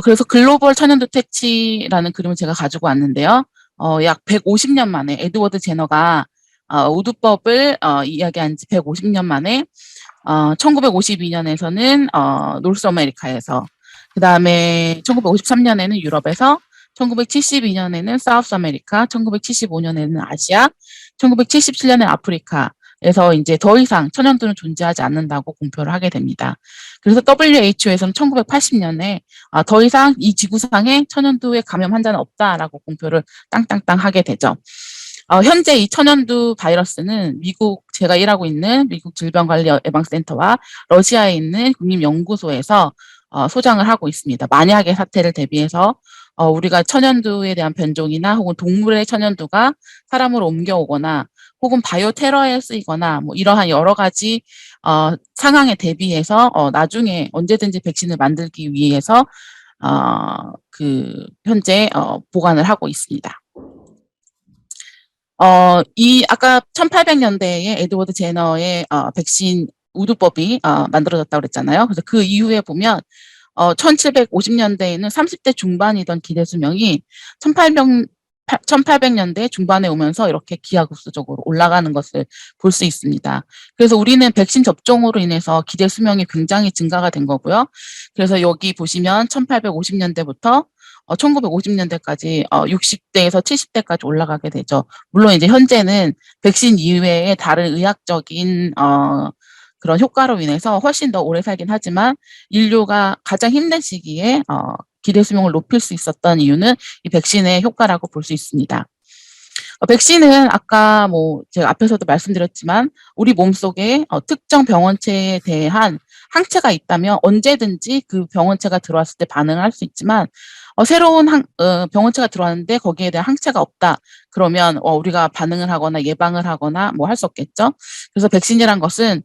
그래서 글로벌 천연두 퇴치라는 그림을 제가 가지고 왔는데요. 약 150년 만에 에드워드 제너가 우두법을 이야기한 지 150년 만에 1952년에서는 노스 아메리카에서, 그다음에 1953년에는 유럽에서, 1972년에는 사우스 아메리카, 1975년에는 아시아, 1977년에 아프리카에서 이제 더 이상 천연두는 존재하지 않는다고 공표를 하게 됩니다. 그래서 WHO에서는 1980년에 더 이상 이 지구상에 천연두에 감염 환자는 없다라고 공표를 땅땅땅 하게 되죠. 현재 이 천연두 바이러스는 제가 일하고 있는 미국 질병관리예방센터와 러시아에 있는 국립연구소에서 소장을 하고 있습니다. 만약의 사태를 대비해서 우리가 천연두에 대한 변종이나 혹은 동물의 천연두가 사람으로 옮겨오거나 혹은 바이오 테러에 쓰이거나 뭐 이러한 여러 가지 상황에 대비해서 나중에 언제든지 백신을 만들기 위해서 현재 보관을 하고 있습니다. 이 아까 1800년대에 에드워드 제너의 백신 우두법이 만들어졌다고 그랬잖아요. 그래서 그 이후에 보면 1750년대에는 30대 중반이던 기대 수명이 1800년대 중반에 오면서 이렇게 기하급수적으로 올라가는 것을 볼 수 있습니다. 그래서 우리는 백신 접종으로 인해서 기대 수명이 굉장히 증가가 된 거고요. 그래서 여기 보시면 1850년대부터 1950년대까지 60대에서 70대까지 올라가게 되죠. 물론 이제 현재는 백신 이외에 다른 의학적인 그런 효과로 인해서 훨씬 더 오래 살긴 하지만 인류가 가장 힘든 시기에 기대 수명을 높일 수 있었던 이유는 이 백신의 효과라고 볼 수 있습니다. 백신은 아까 뭐 제가 앞에서도 말씀드렸지만 우리 몸속에 특정 병원체에 대한 항체가 있다면 언제든지 그 병원체가 들어왔을 때 반응을 할 수 있지만 새로운 병원체가 들어왔는데 거기에 대한 항체가 없다. 그러면 우리가 반응을 하거나 예방을 하거나 뭐 할 수 없겠죠. 그래서 백신이란 것은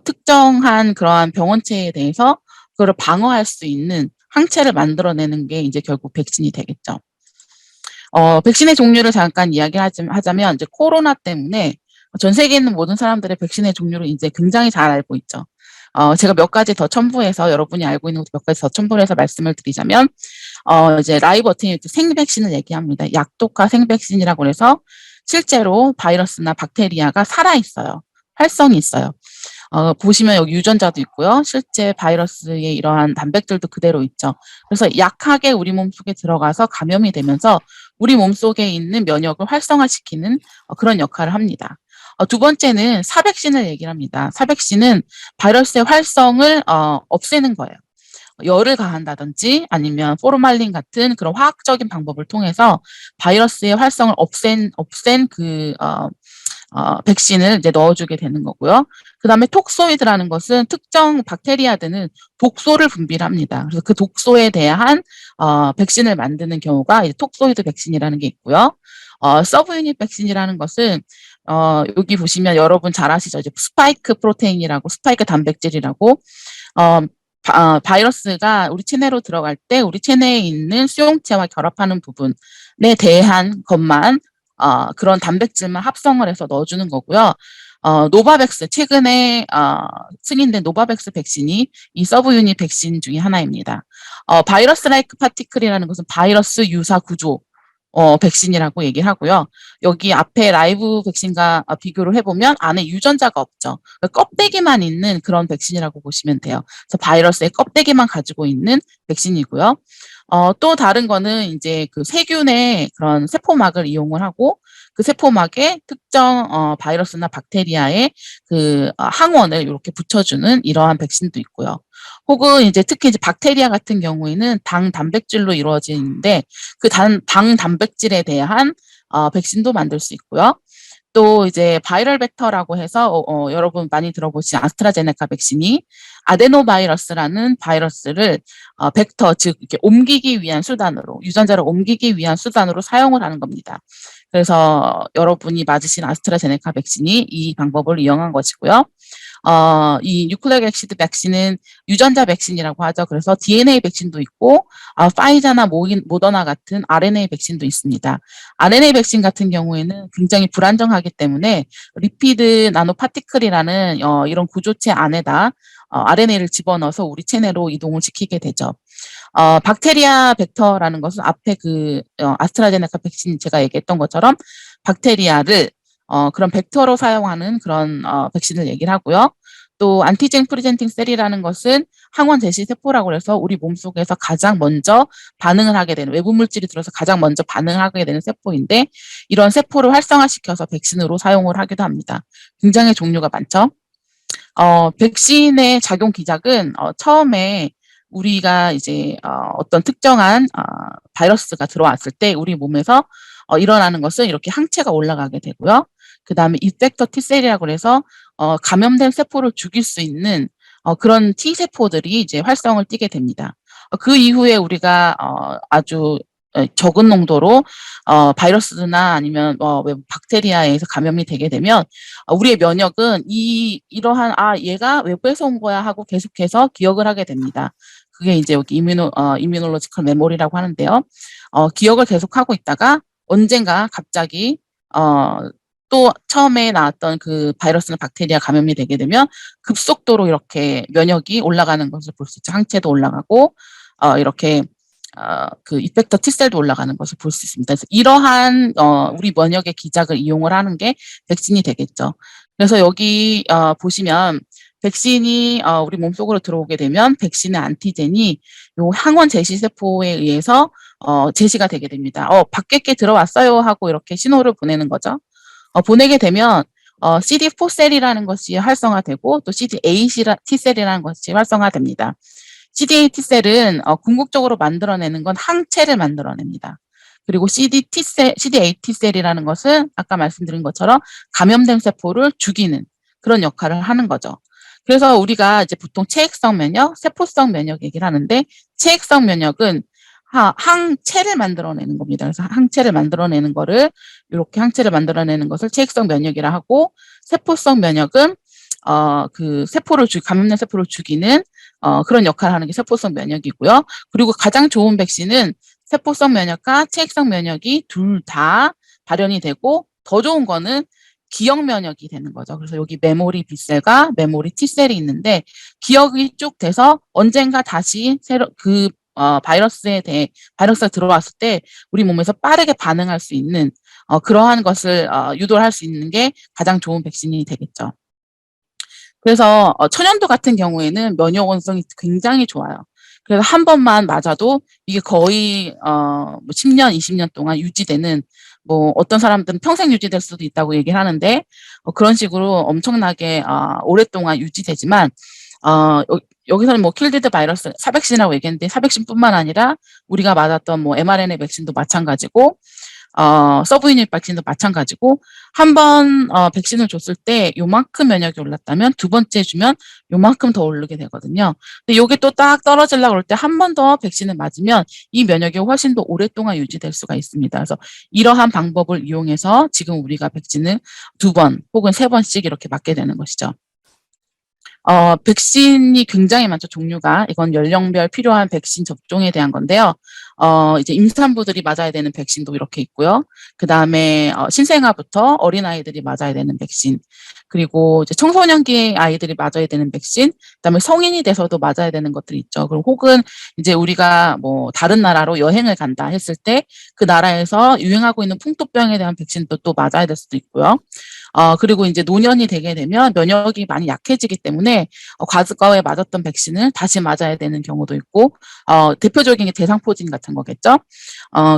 특정한 그러한 병원체에 대해서 그거를 방어할 수 있는 항체를 만들어내는 게 이제 결국 백신이 되겠죠. 백신의 종류를 잠깐 이야기하자면 이제 코로나 때문에 전 세계에 있는 모든 사람들의 백신의 종류를 이제 굉장히 잘 알고 있죠. 제가 몇 가지 더 첨부해서 여러분이 알고 있는 것도 몇 가지 더 첨부해서 말씀을 드리자면 이제 라이브 어테뉴이트 생백신을 얘기합니다. 약독화 생백신이라고 해서 실제로 바이러스나 박테리아가 살아 있어요. 활성이 있어요. 보시면 여기 유전자도 있고요. 실제 바이러스의 이러한 단백질도 그대로 있죠. 그래서 약하게 우리 몸속에 들어가서 감염이 되면서 우리 몸속에 있는 면역을 활성화시키는 그런 역할을 합니다. 두 번째는 사백신을 얘기를 합니다. 사백신은 바이러스의 활성을 없애는 거예요. 열을 가한다든지 아니면 포르말린 같은 그런 화학적인 방법을 통해서 바이러스의 활성을 없앤 백신을 이제 넣어주게 되는 거고요. 그 다음에 톡소이드라는 것은 특정 박테리아들은 독소를 분비를 합니다. 그래서 그 독소에 대한 백신을 만드는 경우가 이제 톡소이드 백신이라는 게 있고요. 서브유닛 백신이라는 것은 여기 보시면 여러분 잘 아시죠? 이제 스파이크 프로테인이라고 스파이크 단백질이라고 바이러스가 우리 체내로 들어갈 때 우리 체내에 있는 수용체와 결합하는 부분에 대한 것만 그런 단백질만 합성을 해서 넣어주는 거고요. 노바백스 최근에 승인된 노바백스 백신이 이 서브유닛 백신 중에 하나입니다. 바이러스 라이크 파티클이라는 것은 바이러스 유사 구조 백신이라고 얘기를 하고요. 여기 앞에 라이브 백신과 비교를 해보면 안에 유전자가 없죠. 그러니까 껍데기만 있는 그런 백신이라고 보시면 돼요. 그래서 바이러스의 껍데기만 가지고 있는 백신이고요. 또 다른 거는 이제 그 세균의 그런 세포막을 이용을 하고 그 세포막에 특정 바이러스나 박테리아의 그 항원을 이렇게 붙여주는 이러한 백신도 있고요. 혹은 이제 특히 이제 박테리아 같은 경우에는 당 단백질로 이루어지는데 그 당 단백질에 대한 백신도 만들 수 있고요. 또 이제 바이럴 벡터라고 해서 여러분 많이 들어보신 아스트라제네카 백신이 아데노바이러스라는 바이러스를 벡터 즉 이렇게 옮기기 위한 수단으로 유전자를 옮기기 위한 수단으로 사용을 하는 겁니다. 그래서 여러분이 맞으신 아스트라제네카 백신이 이 방법을 이용한 것이고요. 이 뉴클레릭 액시드 백신은 유전자 백신이라고 하죠. 그래서 DNA 백신도 있고 파이자나 모더나 같은 RNA 백신도 있습니다. RNA 백신 같은 경우에는 굉장히 불안정하기 때문에 리피드 나노 파티클이라는 이런 구조체 안에다 RNA를 집어넣어서 우리 체내로 이동을 시키게 되죠. 박테리아 벡터라는 것은 앞에 아스트라제네카 백신 제가 얘기했던 것처럼 박테리아를 그런 벡터로 사용하는 그런 백신을 얘기를 하고요. 또 안티젠 프리젠팅 셀이라는 것은 항원 제시 세포라고 해서 우리 몸속에서 가장 먼저 반응을 하게 되는, 외부 물질이 들어서 가장 먼저 반응을 하게 되는 세포인데, 이런 세포를 활성화시켜서 백신으로 사용을 하기도 합니다. 굉장히 종류가 많죠. 백신의 작용 기작은 처음에 우리가 이제 어떤 특정한 바이러스가 들어왔을 때 우리 몸에서 일어나는 것은 이렇게 항체가 올라가게 되고요. 그 다음에 이펙터 T셀이라고 해서 감염된 세포를 죽일 수 있는 그런 T세포들이 이제 활성을 띠게 됩니다. 그 이후에 우리가 아주 적은 농도로 바이러스나 아니면 외부 박테리아에 의해서 감염이 되게 되면 우리의 면역은 이러한 얘가 외부에서 온 거야 하고 계속해서 기억을 하게 됩니다. 그게 이제 여기 이뮤놀로지컬 메모리라고 하는데요. 기억을 계속하고 있다가 언젠가 갑자기 또 처음에 나왔던 그 바이러스나 박테리아 감염이 되게 되면 급속도로 이렇게 면역이 올라가는 것을 볼 수 있죠. 항체도 올라가고 이렇게 그 이펙터 T셀도 올라가는 것을 볼 수 있습니다. 그래서 이러한 우리 면역의 기작을 이용을 하는 게 백신이 되겠죠. 그래서 여기 보시면 백신이 우리 몸속으로 들어오게 되면 백신의 안티젠이 요 항원 제시 세포에 의해서 제시가 되게 됩니다. 밖에 게 들어왔어요 하고 이렇게 신호를 보내는 거죠. 보내게 되면 CD4셀이라는 것이 활성화되고 또 CD8 T셀이라는 것이 활성화됩니다. CD8 T셀은 궁극적으로 만들어내는 건 항체를 만들어냅니다. 그리고 CD8 T셀이라는 것은 아까 말씀드린 것처럼 감염된 세포를 죽이는 그런 역할을 하는 거죠. 그래서 우리가 이제 보통 체액성 면역, 세포성 면역 얘기를 하는데, 체액성 면역은 항체를 만들어내는 겁니다. 그래서 항체를 만들어내는 거를, 이렇게 항체를 만들어내는 것을 체액성 면역이라 하고, 세포성 면역은 그 감염된 세포를 죽이는 그런 역할을 하는 게 세포성 면역이고요. 그리고 가장 좋은 백신은 세포성 면역과 체액성 면역이 둘 다 발현이 되고, 더 좋은 거는 기억 면역이 되는 거죠. 그래서 여기 메모리 B셀과 메모리 T셀이 있는데, 기억이 쭉 돼서 언젠가 다시 바이러스가 들어왔을 때 우리 몸에서 빠르게 반응할 수 있는 그러한 것을 유도를 할 수 있는 게 가장 좋은 백신이 되겠죠. 그래서 천연두 같은 경우에는 면역 원성이 굉장히 좋아요. 그래서 한 번만 맞아도 이게 거의 10년, 20년 동안 유지되는, 어떤 사람들은 평생 유지될 수도 있다고 얘기를 하는데, 그런 식으로 엄청나게 오랫동안 유지되지만, 여기서는 킬디드 바이러스 사백신이라고 얘기했는데, 사백신뿐만 아니라 우리가 맞았던 mRNA 백신도 마찬가지고, 서브유닛 백신도 마찬가지고, 한 번 백신을 줬을 때 요만큼 면역이 올랐다면 두 번째 주면 요만큼 더 오르게 되거든요. 근데 요게 또 딱 떨어지려고 그럴 때 한 번 더 백신을 맞으면 이 면역이 훨씬 더 오랫동안 유지될 수가 있습니다. 그래서 이러한 방법을 이용해서 지금 우리가 백신을 2번 혹은 3번씩 이렇게 맞게 되는 것이죠. 백신이 굉장히 많죠, 종류가. 이건 연령별 필요한 백신 접종에 대한 건데요. 이제 임산부들이 맞아야 되는 백신도 이렇게 있고요. 그 다음에 신생아부터 어린아이들이 맞아야 되는 백신, 그리고 이제 청소년기 아이들이 맞아야 되는 백신, 그다음에 성인이 돼서도 맞아야 되는 것들이 있죠. 그리고 혹은 이제 우리가 다른 나라로 여행을 간다 했을 때 그 나라에서 유행하고 있는 풍토병에 대한 백신도 또 맞아야 될 수도 있고요. 그리고 이제 노년이 되게 되면 면역이 많이 약해지기 때문에 과거에 맞았던 백신을 다시 맞아야 되는 경우도 있고, 대표적인 게 대상포진 같은 거겠죠.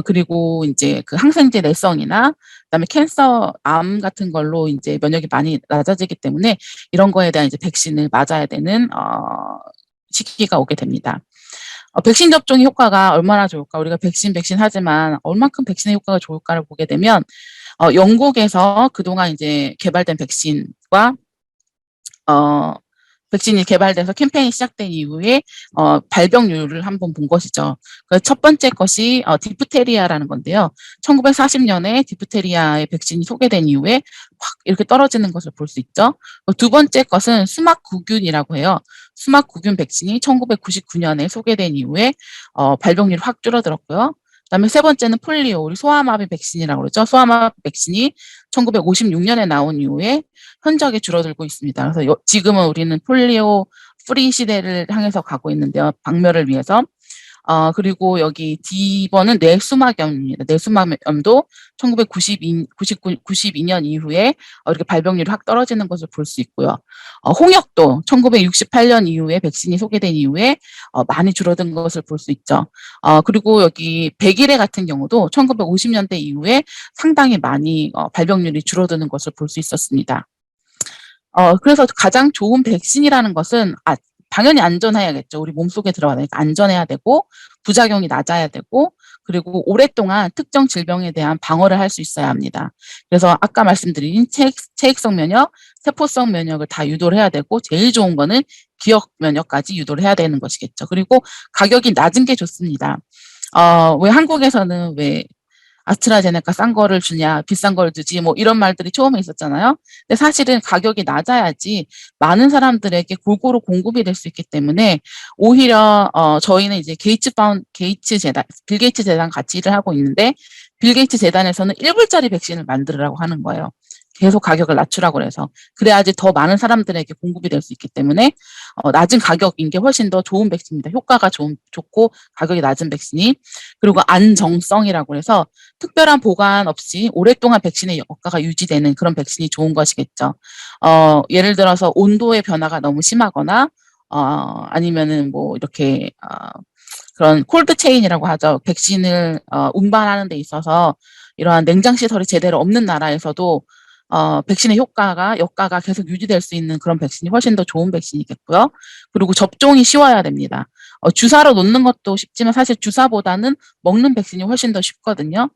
그리고 이제 그 항생제 내성이나 그다음에 캔서, 암 같은 걸로 이제 면역이 많이 낮아지기 때문에 이런 거에 대한 이제 백신을 맞아야 되는 시기가 오게 됩니다. 백신 접종의 효과가 얼마나 좋을까? 우리가 백신 하지만 얼만큼 백신의 효과가 좋을까를 보게 되면, 영국에서 그동안 이제 개발된 백신과 백신이 개발돼서 캠페인이 시작된 이후에 발병률을 한번 본 것이죠. 그 첫 번째 것이 디프테리아라는 건데요. 1940년에 디프테리아의 백신이 소개된 이후에 확 이렇게 떨어지는 것을 볼 수 있죠. 두 번째 것은 수막구균이라고 해요. 수막구균 백신이 1999년에 소개된 이후에 발병률이 확 줄어들었고요. 그다음에 세 번째는 폴리오, 우리 소아마비 백신이라고 그러죠. 소아마비 백신이 1956년에 나온 이후에 현저하게 줄어들고 있습니다. 그래서 지금은 우리는 폴리오 프리 시대를 향해서 가고 있는데요. 박멸을 위해서. 그리고 여기 D번은 뇌수막염입니다. 뇌수막염도 92년 이후에 이렇게 발병률이 확 떨어지는 것을 볼 수 있고요. 홍역도 1968년 이후에 백신이 소개된 이후에 많이 줄어든 것을 볼 수 있죠. 그리고 여기 백일해 같은 경우도 1950년대 이후에 상당히 많이 발병률이 줄어드는 것을 볼 수 있었습니다. 그래서 가장 좋은 백신이라는 것은 당연히 안전해야겠죠. 우리 몸속에 들어가니까 안전해야 되고 부작용이 낮아야 되고 그리고 오랫동안 특정 질병에 대한 방어를 할 수 있어야 합니다. 그래서 아까 말씀드린 체액성 면역, 세포성 면역을 다 유도를 해야 되고 제일 좋은 거는 기억 면역까지 유도를 해야 되는 것이겠죠. 그리고 가격이 낮은 게 좋습니다. 왜 한국에서는 왜 아스트라제네카 싼 거를 주냐, 비싼 걸 주지, 뭐 이런 말들이 처음에 있었잖아요. 근데 사실은 가격이 낮아야지 많은 사람들에게 골고루 공급이 될 수 있기 때문에 오히려 저희는 이제 게이츠 재단, 빌 게이츠 재단 같이 일을 하고 있는데 빌 게이츠 재단에서는 1불짜리 백신을 만들으라고 하는 거예요. 계속 가격을 낮추라고 그래서 그래야지 더 많은 사람들에게 공급이 될 수 있기 때문에 낮은 가격인 게 훨씬 더 좋은 백신입니다. 효과가 좋고 가격이 낮은 백신이. 그리고 안정성이라고 해서 특별한 보관 없이 오랫동안 백신의 효과가 유지되는 그런 백신이 좋은 것이겠죠. 예를 들어서 온도의 변화가 너무 심하거나 아니면은 뭐 이렇게 그런 콜드 체인이라고 하죠. 백신을 운반하는 데 있어서 이러한 냉장 시설이 제대로 없는 나라에서도 백신의 여과가 계속 유지될 수 있는 그런 백신이 훨씬 더 좋은 백신이겠고요. 그리고 접종이 쉬워야 됩니다. 주사로 놓는 것도 쉽지만 사실 주사보다는 먹는 백신이 훨씬 더 쉽거든요.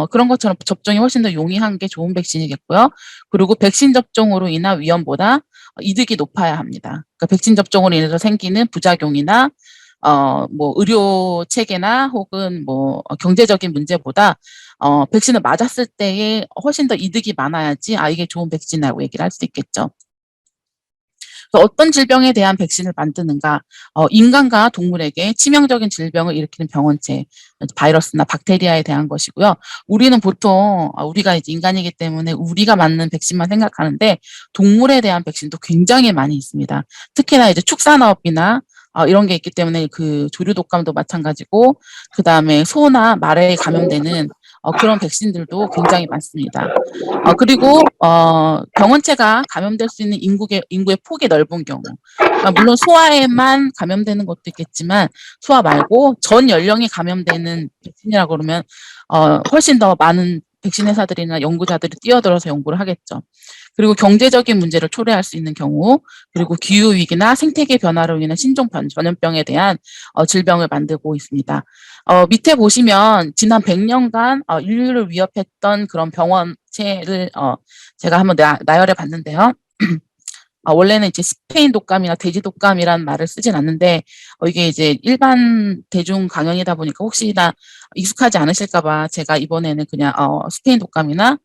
그런 것처럼 접종이 훨씬 더 용이한 게 좋은 백신이겠고요. 그리고 백신 접종으로 인한 위험보다 이득이 높아야 합니다. 그러니까 백신 접종으로 인해서 생기는 부작용이나 뭐 의료 체계나 혹은 뭐 경제적인 문제보다 백신을 맞았을 때에 훨씬 더 이득이 많아야지 이게 좋은 백신이라고 얘기를 할 수 있겠죠. 어떤 질병에 대한 백신을 만드는가? 인간과 동물에게 치명적인 질병을 일으키는 병원체, 바이러스나 박테리아에 대한 것이고요. 우리는 보통 우리가 이제 인간이기 때문에 우리가 맞는 백신만 생각하는데 동물에 대한 백신도 굉장히 많이 있습니다. 특히나 이제 축산업이나 이런 게 있기 때문에 그 조류 독감도 마찬가지고 그다음에 소나 말에 감염되는 그런 백신들도 굉장히 많습니다. 그리고 병원체가 감염될 수 있는 인구의 폭이 넓은 경우, 그러니까 물론 소아에만 감염되는 것도 있겠지만 소아 말고 전 연령이 감염되는 백신이라고 그러면 훨씬 더 많은 백신 회사들이나 연구자들이 뛰어들어서 연구를 하겠죠. 그리고 경제적인 문제를 초래할 수 있는 경우, 그리고 기후 위기나 생태계 변화로 인한 신종 전염병에 대한 질병을 만들고 있습니다. 밑에 보시면 지난 100년간 인류를 위협했던 그런 병원체를 제가 한번 나열해 봤는데요. 원래는 이제 스페인 독감이나 돼지 독감이란 말을 쓰진 않는데 이게 이제 일반 대중 강연이다 보니까 혹시나 익숙하지 않으실까 봐 제가 이번에는 그냥 스페인 독감이나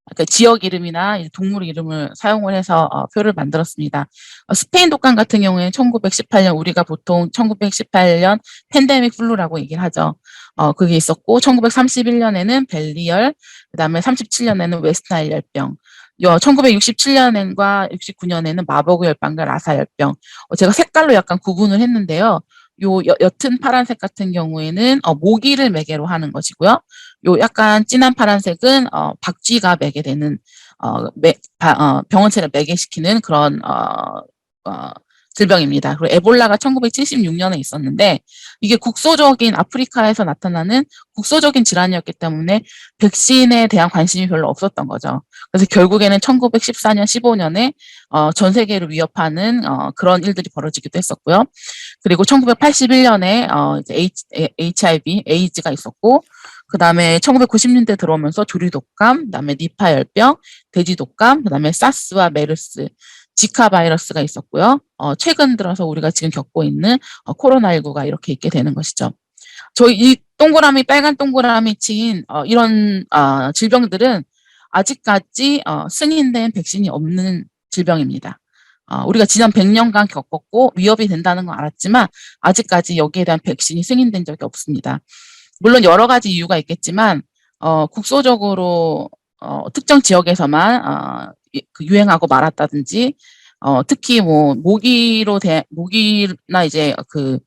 그러니까 지역 이름이나 동물 이름을 사용을 해서 표를 만들었습니다. 스페인 독감 같은 경우에는 1918년 우리가 보통 1918년 팬데믹 플루라고 얘기를 하죠. 그게 있었고 1931년에는 벨리열, 그다음에 37년에는 웨스트나일 열병, 1967년과 69년에는 마버그 열병과 라사 열병. 제가 색깔로 약간 구분을 했는데요. 옅은 파란색 같은 경우에는 모기를 매개로 하는 것이고요. 요 약간 진한 파란색은 박쥐가 매게 되는 병원체를 매개시키는 그런 질병입니다. 그리고 에볼라가 1976년에 있었는데 이게 국소적인 아프리카에서 나타나는 국소적인 질환이었기 때문에 백신에 대한 관심이 별로 없었던 거죠. 그래서 결국에는 1914년, 15년에 전 세계를 위협하는 그런 일들이 벌어지기도 했었고요. 그리고 1981년에 이제 HIV, 에이즈가 있었고 그다음에 1990년대 들어오면서 조류독감, 그다음에 니파 열병, 돼지독감, 그다음에 사스와 메르스, 지카 바이러스가 있었고요. 최근 들어서 우리가 지금 겪고 있는 코로나19가 이렇게 있게 되는 것이죠. 저희 이 동그라미 빨간 동그라미 친 이런 질병들은 아직까지 승인된 백신이 없는 질병입니다. 우리가 지난 100년간 겪었고 위협이 된다는 건 알았지만 아직까지 여기에 대한 백신이 승인된 적이 없습니다. 물론 여러 가지 이유가 있겠지만 국소적으로 특정 지역에서만 유행하고 말았다든지 특히 뭐 모기나 이제 그